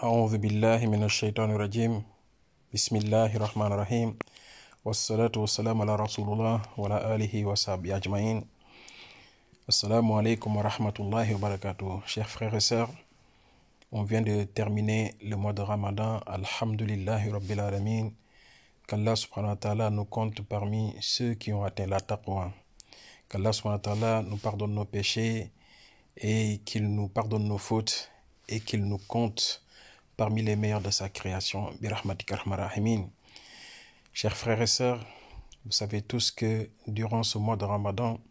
أعوذ بالله من الشيطان الرجيم بسم الله الرحمن الرحيم والصلاة والسلام على رسول الله وعلى آله وصحبه أجمعين. Assalamu alaikum wa rahmatullahi wa barakatuh. Chers frères et sœurs, on vient de terminer le mois de Ramadan. Alhamdulillahi Rabbil Alamin. Qu'Allah subhanahu wa ta'ala nous compte parmi ceux qui ont atteint la taqwa. Qu'Allah subhanahu wa ta'ala nous pardonne nos péchés et qu'il nous pardonne nos fautes et qu'il nous compte parmi les meilleurs de sa création. Birahmatika arhamar rahimin. Chers frères et sœurs, vous savez tous que durant ce mois de Ramadan,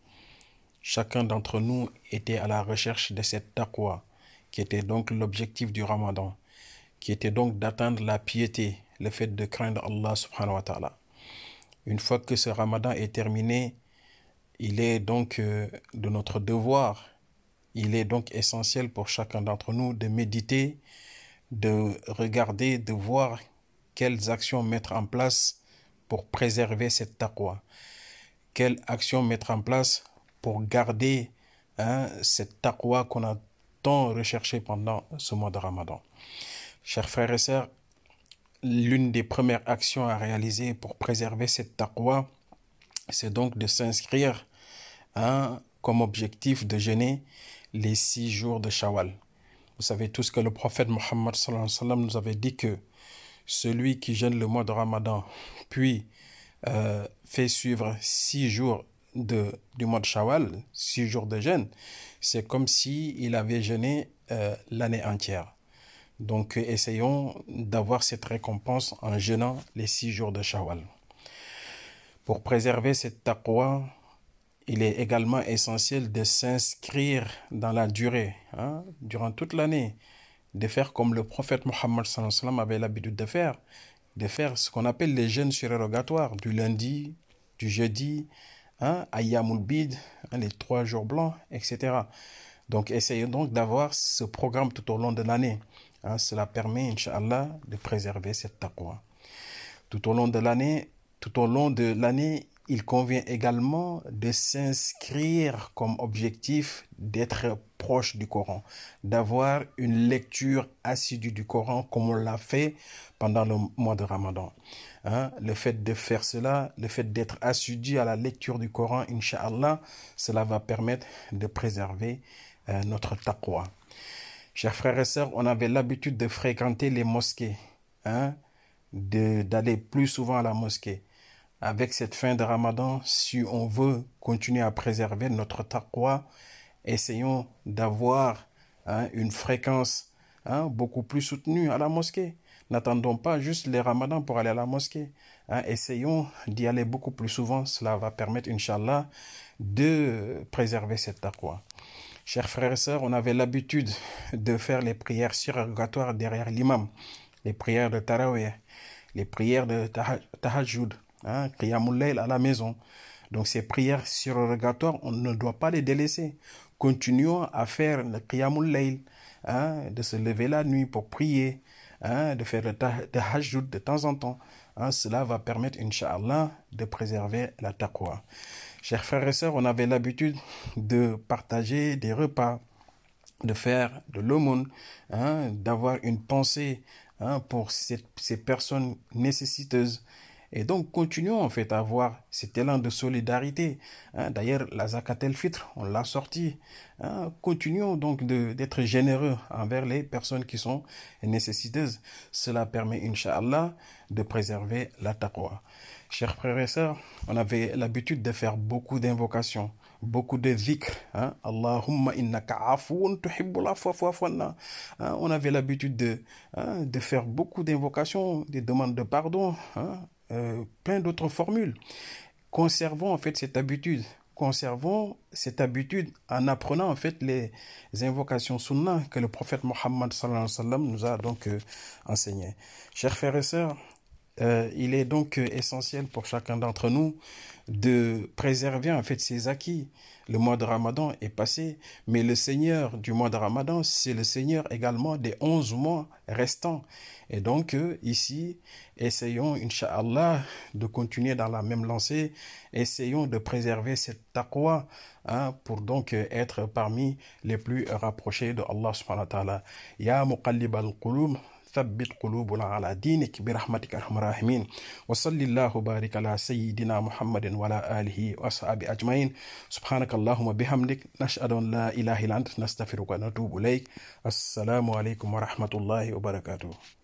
chacun d'entre nous était à la recherche de cette taqwa, qui était donc l'objectif du Ramadan, qui était donc d'atteindre la piété, le fait de craindre Allah subhanahu wa ta'ala. Une fois que ce Ramadan est terminé, il est donc de notre devoir, il est donc essentiel pour chacun d'entre nous de méditer, de regarder, de voir quelles actions mettre en place pour préserver cette taqwa. Quelles actions mettre en place pour garder cette taqwa qu'on a tant recherché pendant ce mois de Ramadan. Chers frères et sœurs, l'une des premières actions à réaliser pour préserver cette taqwa, c'est donc de s'inscrire comme objectif de jeûner les 6 jours de Shawwal. Vous savez tous que le prophète Mohammed sallallahu alayhi wa sallam nous avait dit que celui qui jeûne le mois de Ramadan, puis fait suivre 6 jours du mois de Shawwal, 6 jours de jeûne, c'est comme s'il avait jeûné l'année entière. Donc essayons d'avoir cette récompense en jeûnant les 6 jours de Shawwal. Pour préserver cette taqwa, il est également essentiel de s'inscrire dans la durée, durant toute l'année, de faire comme le prophète Mohammed sallallahu alayhi wa sallam avait l'habitude de faire ce qu'on appelle les jeûnes surérogatoires, du lundi, du jeudi, Ayyamul Bid, les 3 jours blancs, etc. Donc essayons donc d'avoir ce programme tout au long de l'année. Cela permet, Inch'Allah, de préserver cette taqwa. Tout au long de l'année, il convient également de s'inscrire comme objectif d'être proche du Coran, d'avoir une lecture assidue du Coran comme on l'a fait pendant le mois de Ramadan. Le fait de faire cela, le fait d'être assidu à la lecture du Coran, Inch'Allah, cela va permettre de préserver notre taqwa. Chers frères et sœurs, on avait l'habitude de fréquenter les mosquées, d'aller plus souvent à la mosquée. Avec cette fin de Ramadan, si on veut continuer à préserver notre taqwa, essayons d'avoir une fréquence beaucoup plus soutenue à la mosquée. N'attendons pas juste les Ramadans pour aller à la mosquée. Essayons d'y aller beaucoup plus souvent. Cela va permettre, Inch'Allah, de préserver cette taqwa. Chers frères et sœurs, on avait l'habitude de faire les prières surrogatoires derrière l'imam, les prières de Tarawih, les prières de Tahajjud, Qiyamul Layl à la maison. Donc ces prières surrogatoires, on ne doit pas les délaisser. Continuons à faire le Qiyamul Layl, de se lever la nuit pour prier, de faire le Tahajjud de temps en temps. Cela va permettre, Inch'Allah, de préserver la taqwa. Chers frères et sœurs, on avait l'habitude de partager des repas, de faire de l'aumône, d'avoir une pensée pour ces personnes nécessiteuses. Et donc, continuons en fait à avoir cet élan de solidarité. D'ailleurs, la Zakat el-Fitr, on l'a sorti. Continuons donc d'être généreux envers les personnes qui sont nécessiteuses. Cela permet, Inch'Allah, de préserver la taqwa. Chers frères et sœurs, on avait l'habitude de faire beaucoup d'invocations, beaucoup de dhikr. Allahumma innaka afoun tuhibbul afwa fa'fu anna. On avait l'habitude de faire beaucoup d'invocations, des demandes de pardon, plein d'autres formules. Conservons en fait cette habitude. Conservons cette habitude en apprenant en fait les invocations sunnah que le prophète Mohammed sallallahu alayhi wa sallam nous a donc enseignées. Chers frères et sœurs, il est donc essentiel pour chacun d'entre nous de préserver en fait ses acquis. Le mois de Ramadan est passé, mais le Seigneur du mois de Ramadan, c'est le Seigneur également des 11 mois restants. Et donc ici, essayons, Inch'Allah, de continuer dans la même lancée. Essayons de préserver cette taqwa pour donc être parmi les plus rapprochés de Allah subhanahu wa ta'ala. Ya muqallib al-qulub, thabbit qulubuna ala dinik bi rahmatika arhamar rahimin wa sallallahu barik ala sayyidina muhammadin wa ala alihi wa ashabi ajmain subhanaka allahumma bihamdik nashhadu an la ilaha illa anta nastaghfiruka wa natubu ilayk. Assalamu alaikum wa rahmatullahi wa barakatuh.